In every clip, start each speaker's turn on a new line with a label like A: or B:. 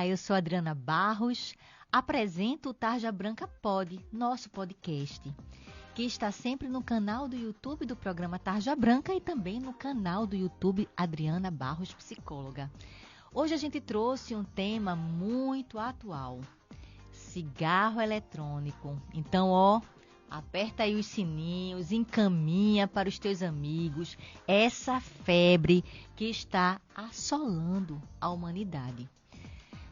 A: Olá, eu sou Adriana Barros, apresento o Tarja Branca Pod, nosso podcast, que está sempre no canal do YouTube do programa Tarja Branca e também no canal do YouTube Adriana Barros Psicóloga. Hoje a gente trouxe um tema muito atual, cigarro eletrônico. Então, aperta aí os sininhos, encaminha para os teus amigos essa febre que está assolando a humanidade.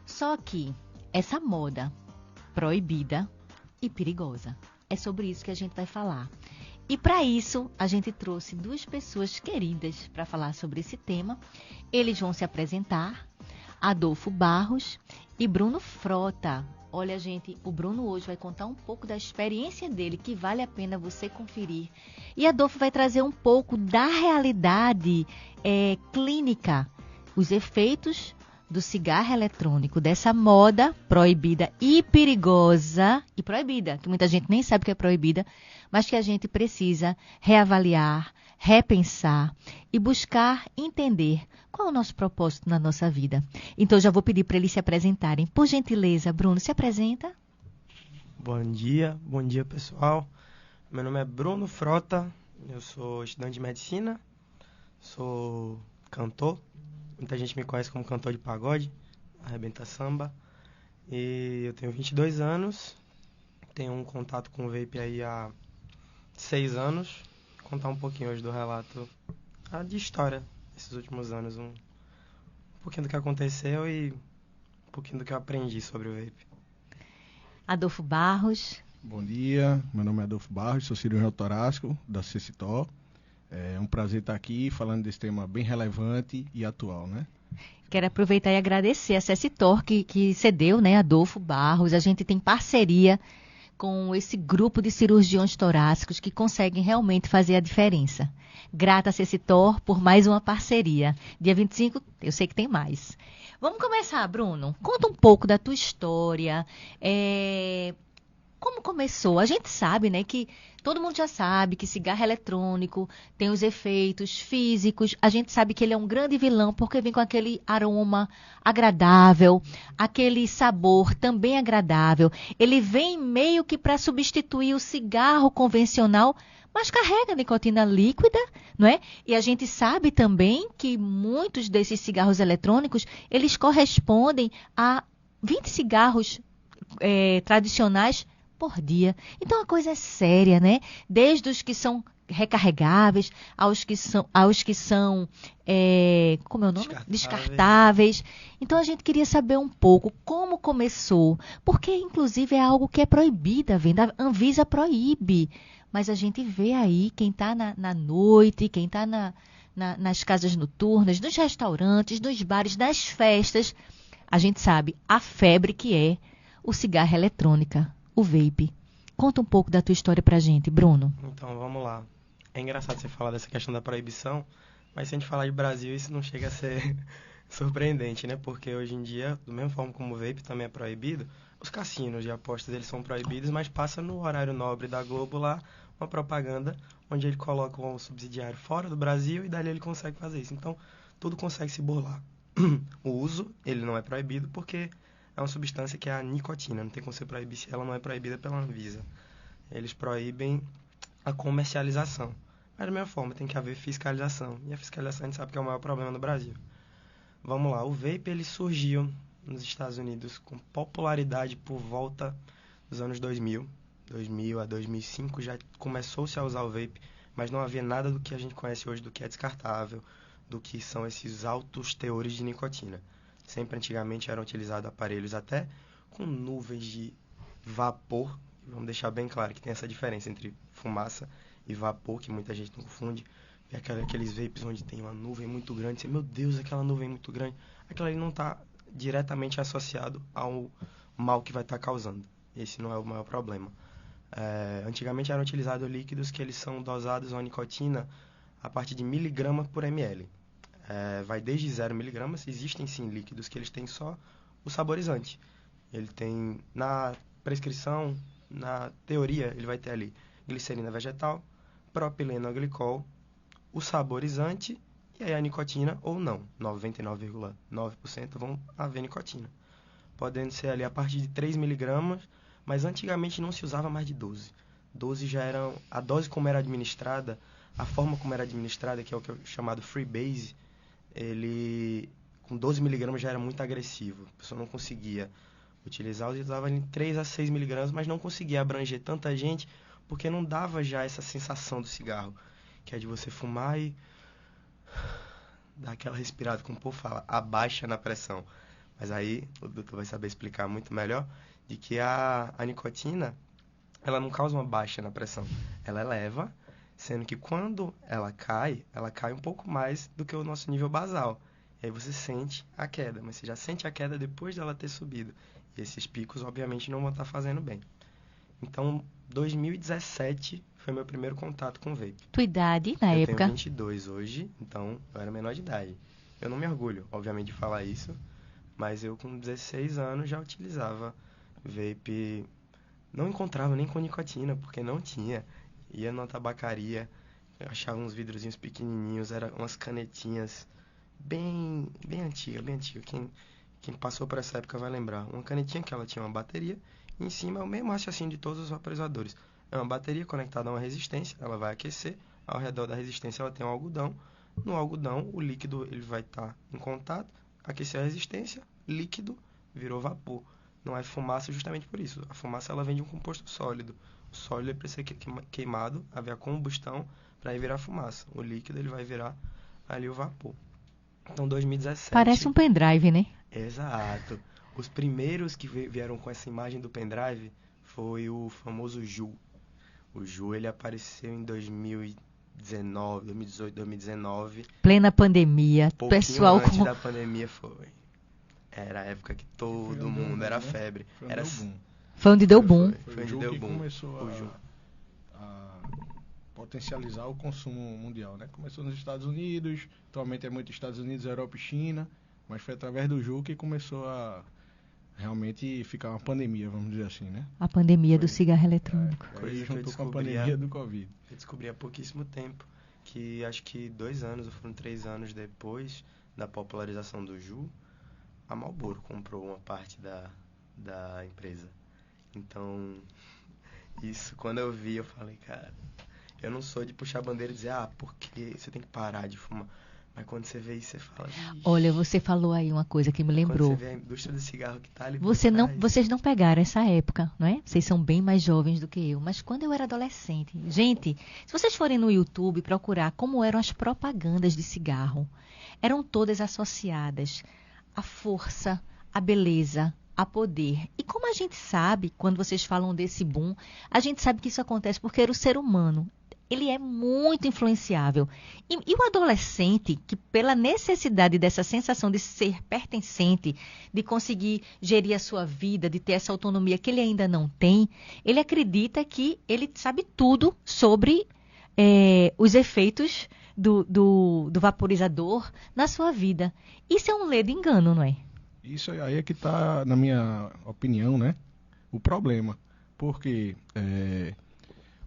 A: Só que essa moda proibida e perigosa, é sobre isso que a gente vai falar. E para isso, a gente trouxe duas pessoas queridas para falar sobre esse tema. Eles vão se apresentar, Adolfo Barros e Bruno Frota. Olha, gente, o Bruno hoje vai contar um pouco da experiência dele, que vale a pena você conferir. E Adolfo vai trazer um pouco da realidade clínica, os efeitos do cigarro eletrônico, dessa moda proibida e perigosa, e proibida, que muita gente nem sabe que é proibida, mas que a gente precisa reavaliar, repensar e buscar entender qual é o nosso propósito na nossa vida. Então, já vou pedir para eles se apresentarem. Por gentileza, Bruno, se apresenta.
B: Bom dia pessoal. Meu nome é Bruno Frota, eu sou estudante de medicina, sou cantor. Muita gente me conhece como cantor de pagode, arrebenta samba. E eu tenho 22 anos, tenho um contato com o vape aí há 6 anos. Vou contar um pouquinho hoje do relato de história desses últimos anos, um pouquinho do que aconteceu e um pouquinho do que eu aprendi sobre o vape.
A: Adolfo Barros.
C: Bom dia, meu nome é Adolfo Barros, sou cirurgião torácico da CECITO. É um prazer estar aqui falando desse tema bem relevante e atual, né?
A: Quero aproveitar e agradecer a CECITOR que cedeu, né, Adolfo Barros. A gente tem parceria com esse grupo de cirurgiões torácicos que conseguem realmente fazer a diferença. Grata a CECITOR por mais uma parceria. Dia 25, eu sei que tem mais. Vamos começar, Bruno. Conta um pouco da tua história. Como começou? A gente sabe, né, que todo mundo já sabe que cigarro eletrônico tem os efeitos físicos. A gente sabe que ele é um grande vilão porque vem com aquele aroma agradável, aquele sabor também agradável. Ele vem meio que para substituir o cigarro convencional, mas carrega nicotina líquida, não é? E a gente sabe também que muitos desses cigarros eletrônicos, eles correspondem a 20 cigarros tradicionais por dia. Então a coisa é séria, né? Desde os que são recarregáveis aos que são como é o nome? Descartáveis. Então a gente queria saber um pouco como começou, porque inclusive é algo que é proibido, a Anvisa proíbe, mas a gente vê aí quem está na noite, quem está nas casas noturnas, nos restaurantes, nos bares, nas festas, a gente sabe a febre que é o cigarro eletrônica, o vape. Conta um pouco da tua história pra gente, Bruno.
B: Então, vamos lá. É engraçado você falar dessa questão da proibição, mas se a gente falar de Brasil, isso não chega a ser surpreendente, né? Porque hoje em dia, da mesma forma como o vape também é proibido, os cassinos de apostas, eles são proibidos, mas passa no horário nobre da Globo lá uma propaganda onde ele coloca um subsidiário fora do Brasil e dali ele consegue fazer isso. Então, tudo consegue se burlar. O uso, ele não é proibido porque é uma substância que é a nicotina, não tem como você proibir se ela não é proibida pela Anvisa. Eles proíbem a comercialização. Mas da mesma forma, tem que haver fiscalização. E a fiscalização a gente sabe que é o maior problema no Brasil. Vamos lá, o vape ele surgiu nos Estados Unidos com popularidade por volta dos anos 2000 a 2005 já começou-se a usar o vape, mas não havia nada do que a gente conhece hoje do que é descartável, do que são esses altos teores de nicotina. Sempre antigamente eram utilizados aparelhos até com nuvens de vapor. Vamos deixar bem claro que tem essa diferença entre fumaça e vapor, que muita gente não confunde. E aqueles vapes onde tem uma nuvem muito grande. Você, meu Deus, aquela nuvem é muito grande. Aquilo ali não está diretamente associado ao mal que vai estar causando. Esse não é o maior problema. Antigamente eram utilizados líquidos que eles são dosados a nicotina a partir de miligrama por ml. Vai desde 0 miligramas. Existem sim líquidos que eles têm só o saborizante. Ele tem, na prescrição, na teoria, ele vai ter ali glicerina vegetal, propilenoglicol, o saborizante e aí a nicotina ou não. 99,9% vão haver nicotina. podendo ser ali a partir de 3 miligramas, mas antigamente não se usava mais de 12. 12 já era a dose como era administrada, a forma como era administrada, que é o que é chamado freebase, ele com 12 miligramas já era muito agressivo. A pessoa não conseguia utilizar, usava em 3 a 6 miligramas, mas não conseguia abranger tanta gente, porque não dava já essa sensação do cigarro, que é de você fumar e dar aquela respirada, como o povo fala, abaixa na pressão. Mas aí o doutor vai saber explicar muito melhor, de que a nicotina, ela não causa uma baixa na pressão, ela eleva, sendo que quando ela cai um pouco mais do que o nosso nível basal. E aí você sente a queda, mas você já sente a queda depois dela ter subido. E esses picos, obviamente, não vão estar fazendo bem. Então, 2017 foi meu primeiro contato com o vape.
A: Tua idade na época?
B: Eu tenho 22 hoje, então eu era menor de idade. Eu não me orgulho, obviamente, de falar isso, mas eu com 16 anos já utilizava vape. Não encontrava nem com nicotina, porque não tinha. Ia na tabacaria, achava uns vidrozinhos pequenininhos, eram umas canetinhas bem antiga. Quem passou por essa época vai lembrar. Uma canetinha que ela tinha uma bateria, e em cima é o mesmo raciocínio de todos os vaporizadores. É uma bateria conectada a uma resistência, ela vai aquecer, ao redor da resistência ela tem um algodão. No algodão, o líquido ele vai estar em contato, aqueceu a resistência, líquido, virou vapor. Não é fumaça justamente por isso. A fumaça ela vem de um composto sólido. O sólido precisa ser queimado, haver a combustão para aí virar fumaça. O líquido ele vai virar ali o vapor. Então 2017...
A: Parece um pendrive, né?
B: Exato. Os primeiros que vieram com essa imagem do pendrive foi o famoso Ju. O Ju ele apareceu em 2019, 2018, 2019.
A: Plena pandemia.
B: Pouquinho
A: Pessoal
B: antes da pandemia foi. Era a época que todo mundo era febre. Era
A: Foi onde deu boom.
C: Foi onde deu boom. Começou a potencializar o consumo mundial, né? Começou nos Estados Unidos, atualmente é muito Estados Unidos, Europa e China, mas foi através do Ju que começou a realmente ficar uma pandemia, vamos dizer assim, né?
A: A pandemia do cigarro eletrônico.
C: Aí juntou com a pandemia do Covid.
B: Eu descobri há pouquíssimo tempo, que acho que 2 anos, ou foram 3 anos depois da popularização do Ju, a Marlboro comprou uma parte da empresa. Então, isso, quando eu vi, eu falei, cara, eu não sou de puxar a bandeira e dizer, porque você tem que parar de fumar. Mas quando você vê isso, você fala...
A: Olha, você falou aí uma coisa que me lembrou.
B: Quando você vê a indústria do cigarro que tá ali
A: Vocês não pegaram essa época, não é? Vocês são bem mais jovens do que eu. Mas quando eu era adolescente... Gente, se vocês forem no YouTube procurar como eram as propagandas de cigarro, eram todas associadas à força, à beleza, a poder. E como a gente sabe, quando vocês falam desse boom, a gente sabe que isso acontece porque era o ser humano. Ele é muito influenciável. E o adolescente, que pela necessidade dessa sensação de ser pertencente, de conseguir gerir a sua vida, de ter essa autonomia que ele ainda não tem, ele acredita que ele sabe tudo sobre os efeitos do vaporizador na sua vida. Isso é um ledo engano, não é?
C: Isso aí é que está, na minha opinião, né, o problema. Porque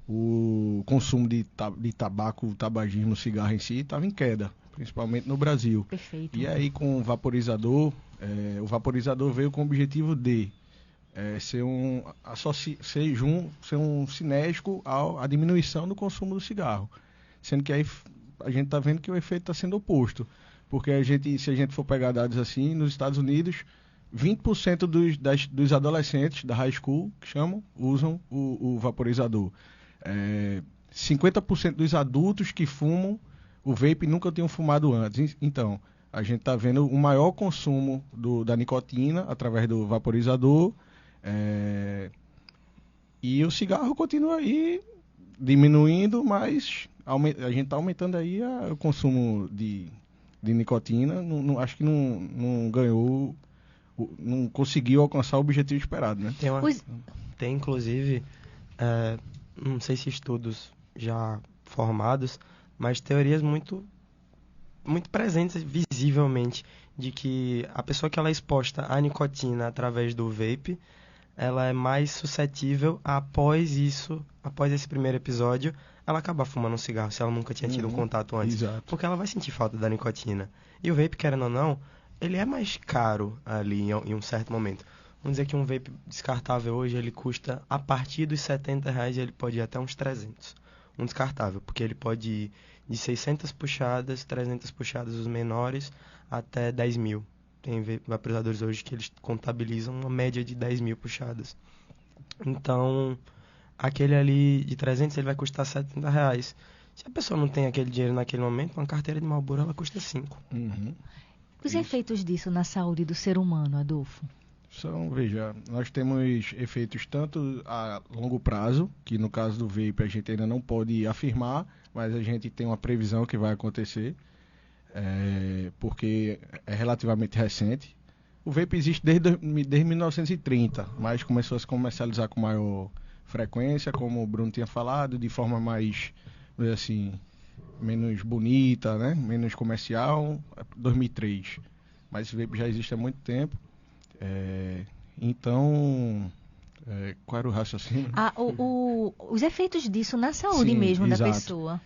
C: o consumo de tabaco, tabagismo, cigarro em si estava em queda, principalmente no Brasil.
A: Perfeito.
C: E aí com o vaporizador veio com o objetivo de ser um sinérgico à diminuição do consumo do cigarro. Sendo que aí a gente está vendo que o efeito está sendo oposto. Porque se a gente for pegar dados assim, nos Estados Unidos, 20% dos adolescentes da high school, que chamam, usam o vaporizador. 50% dos adultos que fumam o vape nunca tinham fumado antes. Então, a gente está vendo o maior consumo da nicotina através do vaporizador. E o cigarro continua aí diminuindo, mas a gente está aumentando aí o consumo de nicotina. Acho que não ganhou, não conseguiu alcançar o objetivo esperado, né?
B: Tem inclusive, não sei se estudos já formados, mas teorias muito presentes visivelmente de que a pessoa que ela é exposta à nicotina através do vape, ela é mais suscetível após esse primeiro episódio, ela acabar fumando um cigarro, se ela nunca tinha tido um contato antes.
C: Exato.
B: Porque ela vai sentir falta da nicotina. E o vape, querendo ou não, ele é mais caro ali em um certo momento. Vamos dizer que um vape descartável hoje, ele custa, a partir dos R$ 70, ele pode ir até uns 300. Um descartável, porque ele pode ir de 600 puxadas, 300 puxadas os menores, até 10 mil. Tem vaporizadores hoje que eles contabilizam uma média de 10 mil puxadas. Então, aquele ali de 300, ele vai custar R$ 70. Se a pessoa não tem aquele dinheiro naquele momento, uma carteira de Marlboro, ela custa 5.
C: Uhum.
A: Os efeitos disso na saúde do ser humano, Adolfo?
C: Veja, nós temos efeitos tanto a longo prazo, que no caso do vape a gente ainda não pode afirmar, mas a gente tem uma previsão que vai acontecer, porque é relativamente recente. O vape existe desde 1930, mas começou a se comercializar com maior frequência, como o Bruno tinha falado, de forma mais, assim, menos bonita, né? Menos comercial, 2003. Mas o vape já existe há muito tempo. Então, qual era o raciocínio?
A: Os efeitos disso na saúde mesmo
C: exato.
A: da pessoa.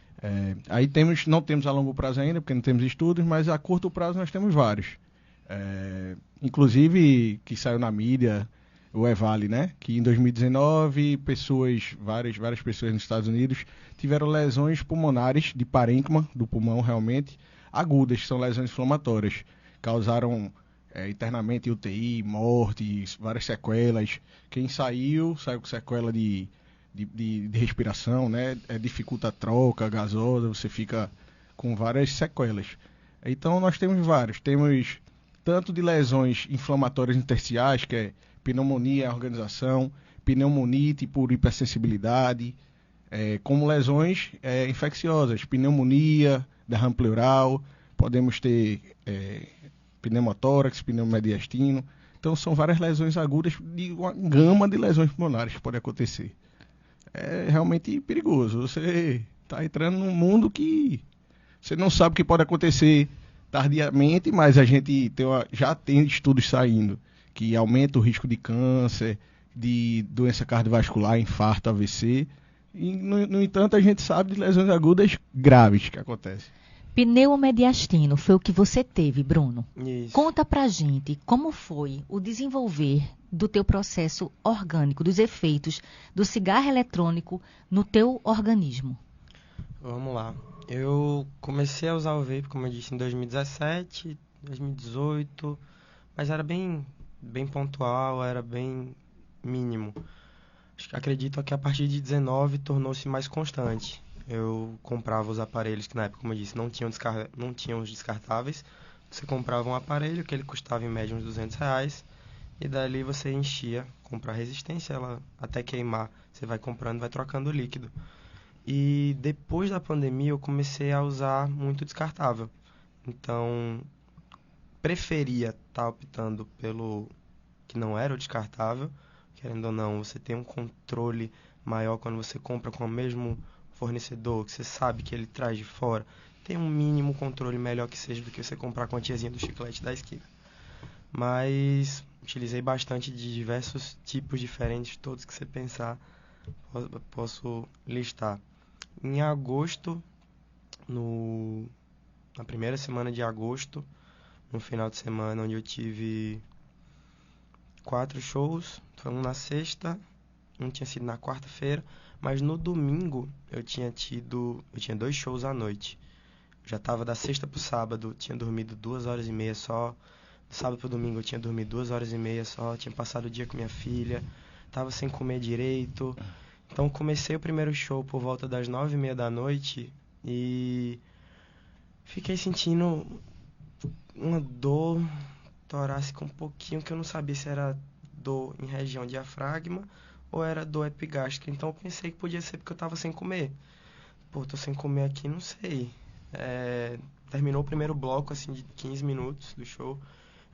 C: Aí não temos a longo prazo ainda, porque não temos estudos, mas a curto prazo nós temos vários. Inclusive, que saiu na mídia, o EVALI, né? Que em 2019, várias pessoas nos Estados Unidos tiveram lesões pulmonares de parênquima do pulmão realmente agudas, que são lesões inflamatórias. Causaram internamente UTI, morte, várias sequelas. Quem saiu com sequela de respiração, né? Dificulta a troca gasosa, você fica com várias sequelas. Então nós temos vários. Temos tanto de lesões inflamatórias intersticiais, que é pneumonia, organização, pneumonite por hipersensibilidade, como lesões infecciosas, pneumonia, derrame pleural, podemos ter pneumotórax, pneumomediastino. Então são várias lesões agudas de uma gama de lesões pulmonares que pode acontecer. É realmente perigoso. Você está entrando num mundo que você não sabe o que pode acontecer tardiamente, mas a gente já tem estudos saindo que aumenta o risco de câncer, de doença cardiovascular, infarto, AVC. E, no entanto, a gente sabe de lesões agudas graves que acontecem.
A: Pneumomediastino foi o que você teve, Bruno.
B: Isso.
A: Conta pra gente como foi o desenvolver do teu processo orgânico, dos efeitos do cigarro eletrônico no teu organismo.
B: Vamos lá. Eu comecei a usar o vape, como eu disse, em 2017, 2018, mas era bem pontual, era bem mínimo. Acredito que a partir de 19 tornou-se mais constante. Eu comprava os aparelhos que na época, como eu disse, não tinham os descartáveis. Você comprava um aparelho que ele custava em média uns R$ 200 e dali você enchia, comprar resistência, ela até queimar, você vai comprando, vai trocando o líquido. E depois da pandemia eu comecei a usar muito descartável. Então, preferia estar optando pelo que não era o descartável. Querendo ou não, você tem um controle maior quando você compra com o mesmo fornecedor, que você sabe que ele traz de fora. Tem um mínimo controle melhor que seja do que você comprar com a tiazinha do chiclete da esquina. Mas utilizei bastante de diversos tipos diferentes, todos que você pensar, posso listar. Em agosto, na primeira semana de agosto, no final de semana, onde eu tive 4 shows, foi um na sexta, um tinha sido na quarta-feira, mas no domingo eu tinha 2 shows à noite. Já estava da sexta pro sábado, tinha dormido 2h30 só. Do sábado pro domingo eu tinha dormido 2h30 só, tinha passado o dia com minha filha, estava sem comer direito. Então comecei o primeiro show por volta das 9h30 da noite e fiquei sentindo uma dor torácica um pouquinho, que eu não sabia se era dor em região diafragma ou era dor epigástrica. Então eu pensei que podia ser porque eu estava sem comer. Pô, tô sem comer aqui, não sei. Terminou o primeiro bloco, assim, de 15 minutos do show.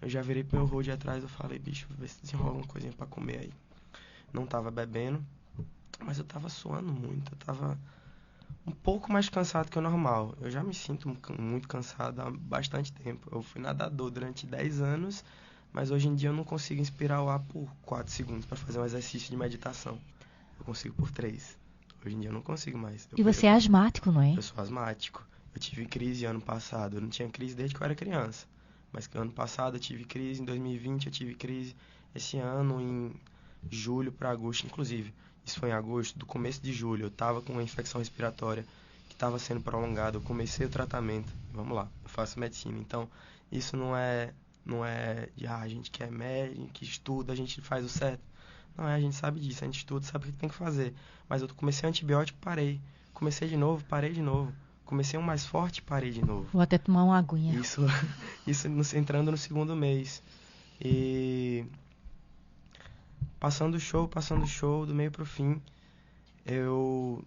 B: Eu já virei pro meu road atrás, eu falei, bicho, vou ver se desenrola alguma coisinha pra comer aí. Não tava bebendo, mas eu tava suando muito, eu tava um pouco mais cansado que o normal. Eu já me sinto muito cansado há bastante tempo. Eu fui nadador durante 10 anos, mas hoje em dia eu não consigo inspirar o ar por 4 segundos para fazer um exercício de meditação. Eu consigo por 3. Hoje em dia eu não consigo mais.
A: E você é asmático, não é?
B: Eu sou asmático. Eu tive crise ano passado. Eu não tinha crise desde que eu era criança. Mas ano passado eu tive crise, em 2020 eu tive crise, esse ano em julho para agosto, inclusive. Isso foi em agosto, do começo de julho, eu estava com uma infecção respiratória que estava sendo prolongada, eu comecei o tratamento, vamos lá, eu faço medicina, então isso não é de, a gente que é médico, que estuda, a gente faz o certo. Não é, a gente sabe disso, a gente estuda, sabe o que tem que fazer. Mas eu comecei antibiótico, parei. Comecei de novo, parei de novo. Comecei um mais forte, parei de novo.
A: Vou até tomar uma aguinha.
B: Isso entrando no segundo mês. E passando o show, do meio pro fim, eu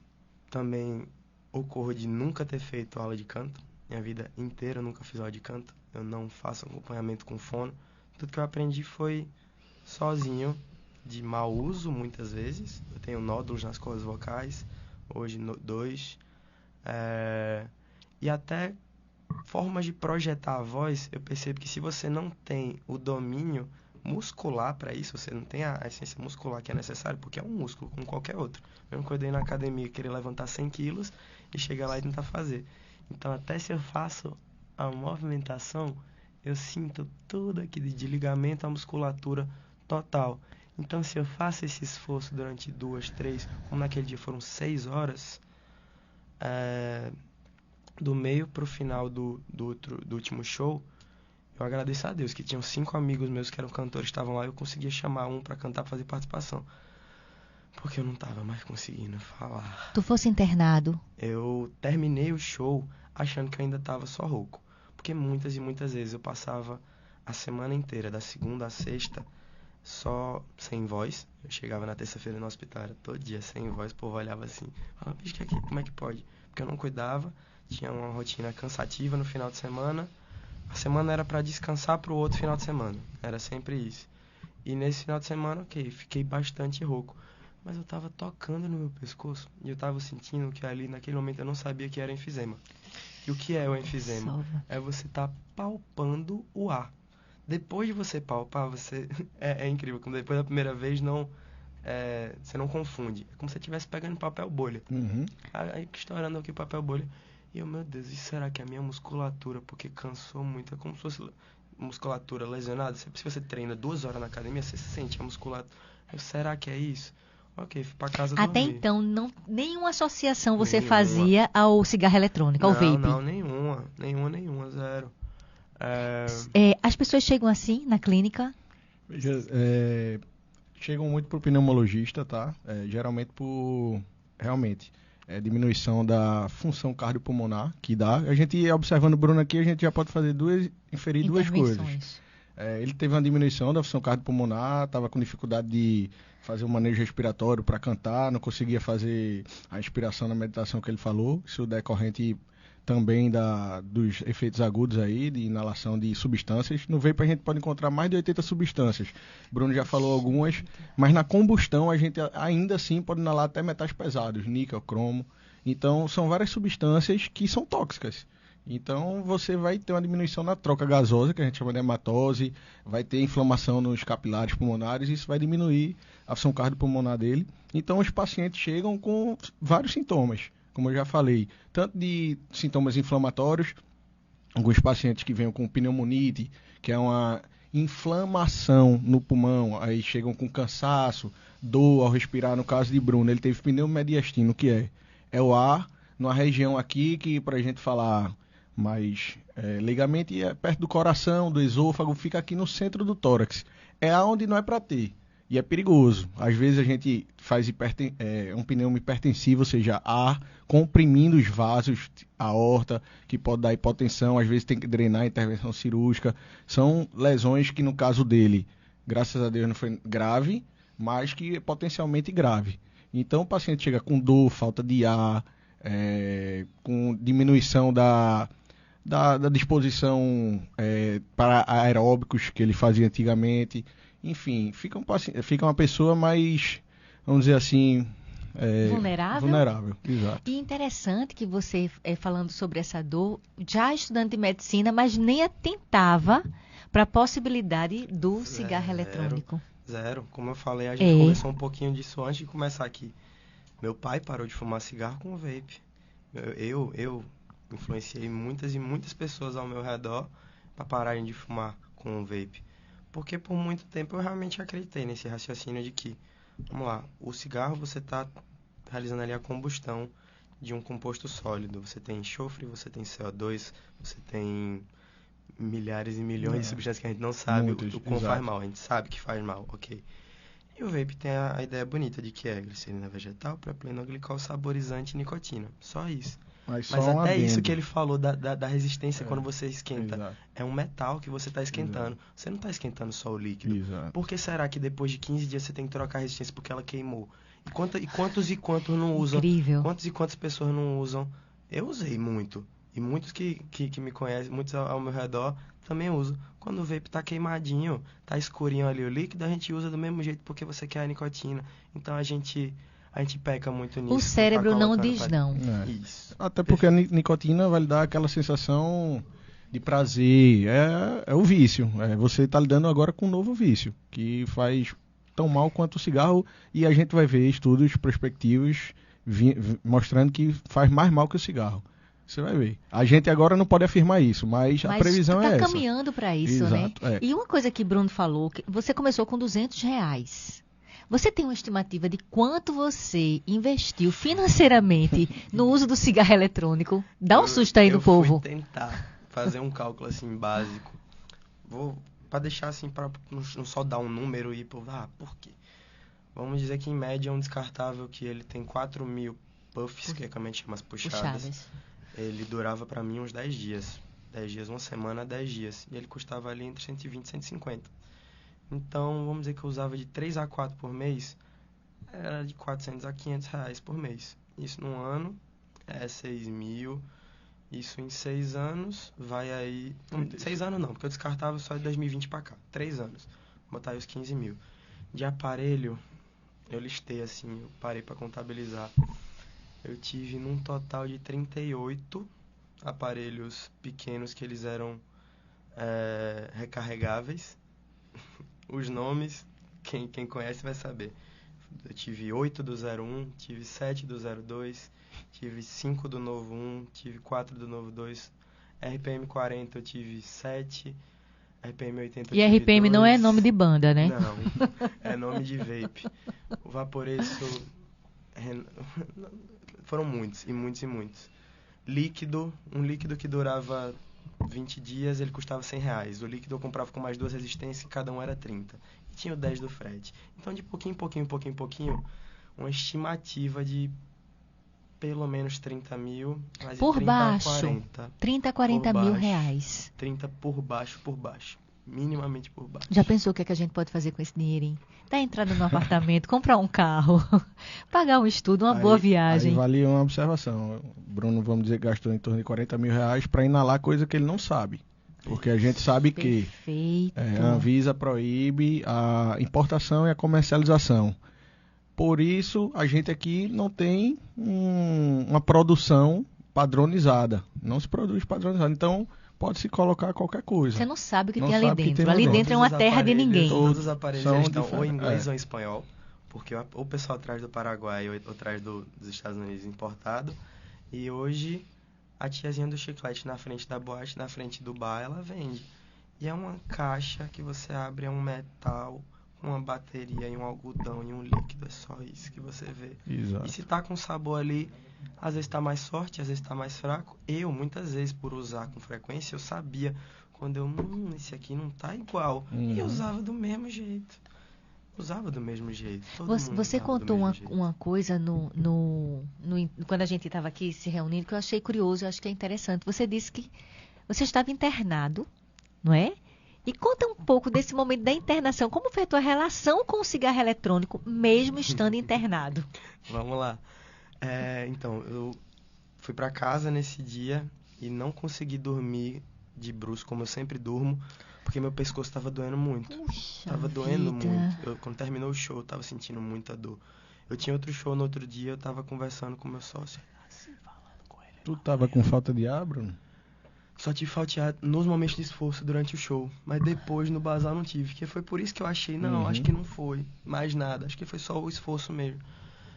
B: também ocorro de nunca ter feito aula de canto. Minha vida inteira eu nunca fiz aula de canto. Eu não faço acompanhamento com fono. Tudo que eu aprendi foi sozinho, de mau uso muitas vezes. Eu tenho nódulos nas cordas vocais, hoje 2. E até formas de projetar a voz, eu percebo que se você não tem o domínio muscular para isso, você não tem a essência muscular que é necessário, porque é um músculo como qualquer outro. Mesmo que eu dei na academia querer levantar 100 quilos e chegar lá e tentar fazer. Então até se eu faço a movimentação, eu sinto tudo aquele de ligamento à musculatura total. Então se eu faço esse esforço durante 2, 3, como naquele dia foram 6 horas, do meio pro final do último show, eu agradeço a Deus que tinham 5 amigos meus que eram cantores, estavam lá, e eu conseguia chamar um para cantar, pra fazer participação. Porque eu não tava mais conseguindo falar.
A: Tu fosse internado?
B: Eu terminei o show achando que eu ainda tava só rouco. Porque muitas e muitas vezes eu passava a semana inteira, da segunda à sexta, só sem voz. Eu chegava na terça-feira no hospital, era todo dia sem voz, o povo olhava assim, falava, bicho, que aqui, como é que pode? Porque eu não cuidava, tinha uma rotina cansativa no final de semana. A semana era para descansar pro outro final de semana, era sempre isso. E nesse final de semana, ok, fiquei bastante rouco. Mas eu tava tocando no meu pescoço e eu tava sentindo que ali, naquele momento, eu não sabia que era enfisema. E o que é o enfisema?
A: Salva.
B: É você tá palpando o ar. Depois de você palpar, você... é incrível, como depois da primeira vez você não confunde. É como se você estivesse pegando papel bolha.
C: Uhum.
B: Aí estourando aqui o papel bolha. E eu, meu Deus, e será que é a minha musculatura? Porque cansou muito. É como se fosse musculatura lesionada. Se você treina 2 horas na academia, você sente a musculatura. Será que é isso? Ok, fui pra casa
A: Até
B: dormir.
A: então, nenhuma associação você
B: Nenhuma.
A: fazia ao cigarro eletrônico, ao vape?
B: Não, nenhuma, zero.
A: As pessoas chegam assim na clínica?
C: Veja, chegam muito pro pneumologista, tá? Geralmente por, realmente, diminuição da função cardiopulmonar que dá. A gente, observando o Bruno aqui, a gente já pode inferir duas coisas. Ele teve uma diminuição da função cardiopulmonar, estava com dificuldade de fazer o manejo respiratório para cantar, não conseguia fazer a inspiração na meditação que ele falou. Isso decorrente também dos efeitos agudos aí, de inalação de substâncias. No vape a gente pode encontrar mais de 80 substâncias. Bruno já falou algumas, mas na combustão a gente ainda assim pode inalar até metais pesados, níquel, cromo. Então são várias substâncias que são tóxicas. Então você vai ter uma diminuição na troca gasosa, que a gente chama de hematose, vai ter inflamação nos capilares pulmonares, e isso vai diminuir a função cardiopulmonar dele. Então os pacientes chegam com vários sintomas, como eu já falei, tanto de sintomas inflamatórios, alguns pacientes que vêm com pneumonite, que é uma inflamação no pulmão, aí chegam com cansaço, dor ao respirar. No caso de Bruno, ele teve pneumomediastino, que é o ar numa região aqui que, para a gente falar mais legalmente, é perto do coração, do esôfago, fica aqui no centro do tórax. É onde não é para ter. E é perigoso. Às vezes a gente faz um pneumo hipertensivo, ou seja, ar comprimindo os vasos, a aorta, que pode dar hipotensão, às vezes tem que drenar, intervenção cirúrgica. São lesões que, no caso dele, graças a Deus não foi grave, mas que é potencialmente grave. Então o paciente chega com dor, falta de ar, com diminuição da disposição para aeróbicos que ele fazia antigamente. Enfim, fica uma pessoa mais, vamos dizer assim, vulnerável. Exato.
A: E interessante que você, falando sobre essa dor, já estudante de medicina, mas nem atentava para a possibilidade do cigarro eletrônico.
B: Zero. Como eu falei, a gente conversou um pouquinho disso antes de começar aqui. Meu pai parou de fumar cigarro com vape. Eu influenciei muitas e muitas pessoas ao meu redor para pararem de fumar com o vape. Porque por muito tempo eu realmente acreditei nesse raciocínio de que, vamos lá, o cigarro você está realizando ali a combustão de um composto sólido. Você tem enxofre, você tem CO2, você tem milhares e milhões de substâncias que a gente não sabe o quão faz mal. A gente sabe que faz mal, ok. E o vape tem a ideia bonita de que é glicerina vegetal, propilenoglicol, saborizante e nicotina. Só isso. Mas até isso que ele falou da resistência quando você esquenta.
C: Exato.
B: É um metal que você está esquentando.
C: Exato.
B: Você não está esquentando só o líquido.
C: Exato.
B: Por que será que depois de 15 dias você tem que trocar a resistência porque ela queimou? E quantos não usam?
A: Incrível.
B: Quantas e quantas pessoas não usam? Eu usei muito. E muitos que me conhecem, muitos ao meu redor, também usam. Quando o vape tá queimadinho, tá escurinho ali o líquido, a gente usa do mesmo jeito porque você quer a nicotina. Então a gente peca muito nisso.
A: O cérebro não diz não.
B: Isso.
C: Até porque a nicotina vai lhe dar aquela sensação de prazer. É o vício. Você está lidando agora com um novo vício, que faz tão mal quanto o cigarro. E a gente vai ver estudos prospectivos mostrando que faz mais mal que o cigarro. Você vai ver. A gente agora não pode afirmar isso, mas a previsão é essa.
A: Mas está caminhando para isso,
C: exato,
A: né? E uma coisa que Bruno falou, que você começou com R$200. Você tem uma estimativa de quanto você investiu financeiramente no uso do cigarro eletrônico? Dá um susto aí no povo.
B: Eu fui tentar fazer um cálculo assim básico. Para deixar assim, para não só dar um número e por quê? Vamos dizer que em média um descartável que ele tem 4.000 puffs, que é como a gente chama as puxadas. Ele durava para mim uns 10 dias. 10 dias, uma semana, 10 dias. E ele custava ali entre 120 e 150. Então, vamos dizer que eu usava de 3 a 4 por mês. Era de 400 a 500 reais por mês. Isso num ano é 6.000. Isso em 6 anos vai aí... 6 anos não, porque eu descartava só de 2020 para cá. 3 anos. Vou botar aí os 15.000. De aparelho, eu listei assim, eu parei para contabilizar. Eu tive num total de 38 aparelhos pequenos que eles eram recarregáveis. Os nomes, quem conhece vai saber. Eu tive 8 do 01, tive 7 do 02, tive 5 do novo 1, tive 4 do novo 2. RPM 40 eu tive 7, RPM 80 eu tive 2. E
A: RPM não é nome de banda, né?
B: Não, é nome de vape. O Vaporeço... Foram muitos, e muitos, e muitos. Líquido, um líquido que durava 20 dias, ele custava R$100. O líquido eu comprava com mais 2 resistências, que cada um era 30. E tinha o 10 do frete. Então, de pouquinho em pouquinho, uma estimativa de pelo menos 30 mil.
A: Por
B: 30
A: baixo.
B: A 40.
A: 30 a 40 mil reais.
B: 30 por baixo. Minimamente por baixo.
A: Já pensou o que a gente pode fazer com esse dinheiro, hein? Dar entrada no apartamento, comprar um carro, pagar um estudo, uma boa viagem.
C: Aí vale uma observação. O Bruno, vamos dizer, gastou em torno de 40 mil reais para inalar coisa que ele não sabe. Porque a gente sabe que a Anvisa proíbe a importação e a comercialização. Por isso, a gente aqui não tem uma produção padronizada. Não se produz padronizada. Então, pode-se colocar qualquer coisa.
A: Você não sabe o que tem ali dentro. Ali dentro é uma terra de ninguém.
B: Todos os aparelhos estão ou em inglês ou em espanhol. Porque o pessoal traz do Paraguai ou traz dos Estados Unidos importado. E hoje, a tiazinha do chiclete na frente da boate, na frente do bar, ela vende. E é uma caixa que você abre, é um metal, uma bateria e um algodão e um líquido. É só isso que você vê.
C: Exato.
B: E se tá com sabor ali, às vezes tá mais forte, às vezes tá mais fraco. Eu, muitas vezes, por usar com frequência, eu sabia quando esse aqui não tá igual. E eu usava do mesmo jeito.
A: Você contou uma coisa quando a gente estava aqui se reunindo que eu achei curioso, eu acho que é interessante. Você disse que você estava internado, não é? E conta um pouco desse momento da internação. Como foi a tua relação com o cigarro eletrônico, mesmo estando internado?
B: Vamos lá. Então, eu fui para casa nesse dia e não consegui dormir de brusco, como eu sempre durmo, porque meu pescoço estava doendo muito. Tava doendo muito. Quando terminou o show, eu estava sentindo muita dor. Eu tinha outro show no outro dia, eu estava conversando com meu sócio. Assim, falando com ele.
C: Tu tava com falta de ar, Bruno?
B: Só tive faltear nos momentos de esforço durante o show. Mas depois, no bazar, não tive. Que foi por isso que eu achei, acho que não foi mais nada. Acho que foi só o esforço mesmo.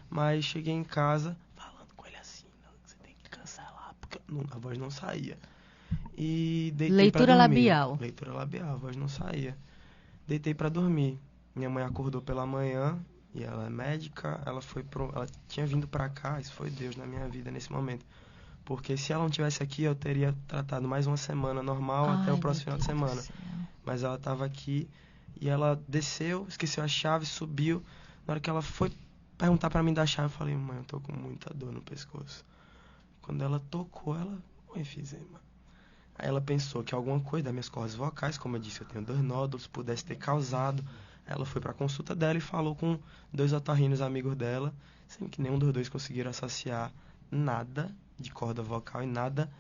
B: Mas cheguei em casa, falando com ele assim, não, você tem que cancelar, porque a voz não saía. E deitei
A: Leitura
B: pra dormir.
A: labial.
B: Leitura labial, a voz não saía. Deitei pra dormir. Minha mãe acordou pela manhã e ela é médica, ela tinha vindo pra cá, isso foi Deus na minha vida nesse momento. Porque se ela não tivesse aqui, eu teria tratado mais uma semana normal até o próximo final de semana. Mas ela estava aqui e ela desceu, esqueceu a chave, subiu. Na hora que ela foi perguntar pra mim da chave, eu falei, mãe, eu tô com muita dor no pescoço. Quando ela tocou, ela, enfisema. Aí ela pensou que alguma coisa das minhas cordas vocais, como eu disse, eu tenho 2 nódulos, pudesse ter causado. Ela foi pra consulta dela e falou com 2 otorrinos amigos dela, sendo que nenhum dos 2 conseguiram associar nada de corda vocal e nada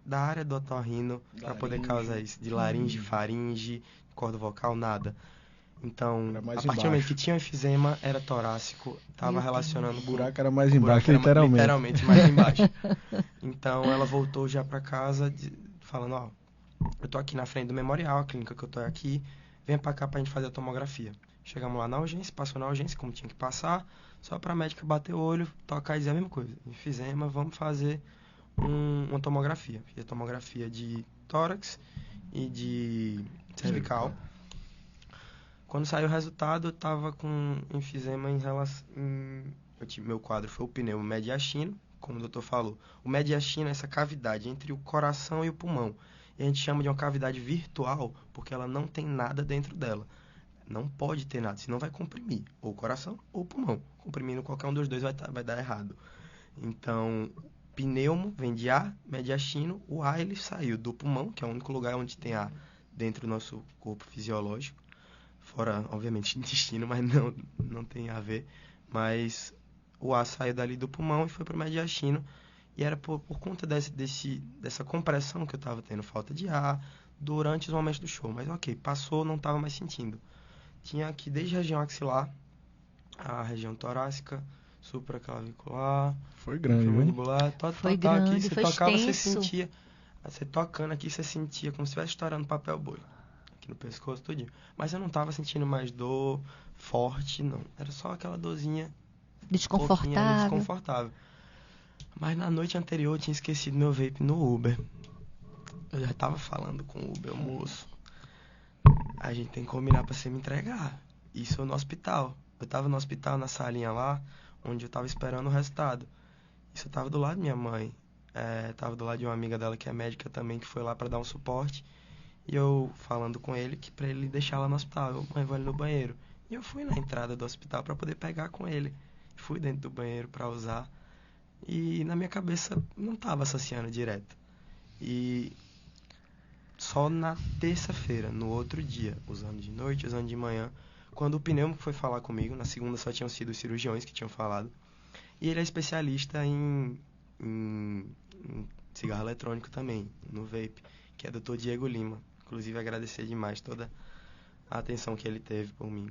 B: da área do otorrino para poder causar isso, de laringe, faringe, corda vocal, nada. Então, a partir do momento que tinha enfisema, era torácico, estava relacionando com...
C: O buraco era mais embaixo, literalmente.
B: Literalmente mais embaixo. Então, ela voltou já para casa falando, ó, eu tô aqui na frente do memorial, a clínica que eu tô aqui, vem pra cá pra gente fazer a tomografia. Chegamos lá na urgência, passou na urgência, como tinha que passar, só pra médica bater o olho, tocar e dizer a mesma coisa. Enfisema, vamos fazer uma tomografia. Fiz a tomografia de tórax e de cervical. Quando saiu o resultado, eu tava com enfisema em relação... meu quadro foi o pneumo mediastino, como o doutor falou. O mediastino é essa cavidade entre o coração e o pulmão. E a gente chama de uma cavidade virtual, porque ela não tem nada dentro dela. Não pode ter nada, senão vai comprimir ou o coração ou o pulmão. Comprimindo qualquer um dos dois vai dar errado. Então, pneumo vem de ar, mediastino. O ar ele saiu do pulmão, que é o único lugar onde tem ar dentro do nosso corpo fisiológico. Fora, obviamente, intestino, mas não tem a ver. Mas o ar saiu dali do pulmão e foi para o mediastino. E era por conta dessa compressão que eu estava tendo, falta de ar, durante os momentos do show. Mas ok, passou, não estava mais sentindo. Tinha aqui desde a região axilar, a região torácica, supraclavicular,
C: foi grande,
B: mandibular,
A: foi grande,
B: aqui, você
A: foi
B: tocava,
A: extenso.
B: você sentia, você tocando aqui, você sentia como se estivesse estourando papel boi, aqui no pescoço, tudinho. Mas eu não estava sentindo mais dor forte, não. Era só aquela dorzinha desconfortável. Mas na noite anterior eu tinha esquecido meu vape no Uber. Eu já estava falando com o Uber, moço. A gente tem que combinar pra você me entregar. Isso no hospital. Eu tava no hospital, na salinha lá, onde eu tava esperando o resultado. Isso eu tava do lado da minha mãe. Tava do lado de uma amiga dela que é médica também, que foi lá pra dar um suporte. E eu falando com ele, que pra ele deixar lá no hospital. Eu, mãe, vou ali no banheiro. E eu fui na entrada do hospital pra poder pegar com ele. Fui dentro do banheiro pra usar. E na minha cabeça não tava associando direto. E... só na terça-feira, no outro dia, usando de noite, usando de manhã, quando o pneumo foi falar comigo, na segunda só tinham sido os cirurgiões que tinham falado, e ele é especialista em cigarro eletrônico também, no vape, que é o Dr. Diego Lima. Inclusive, agradecer demais toda a atenção que ele teve por mim.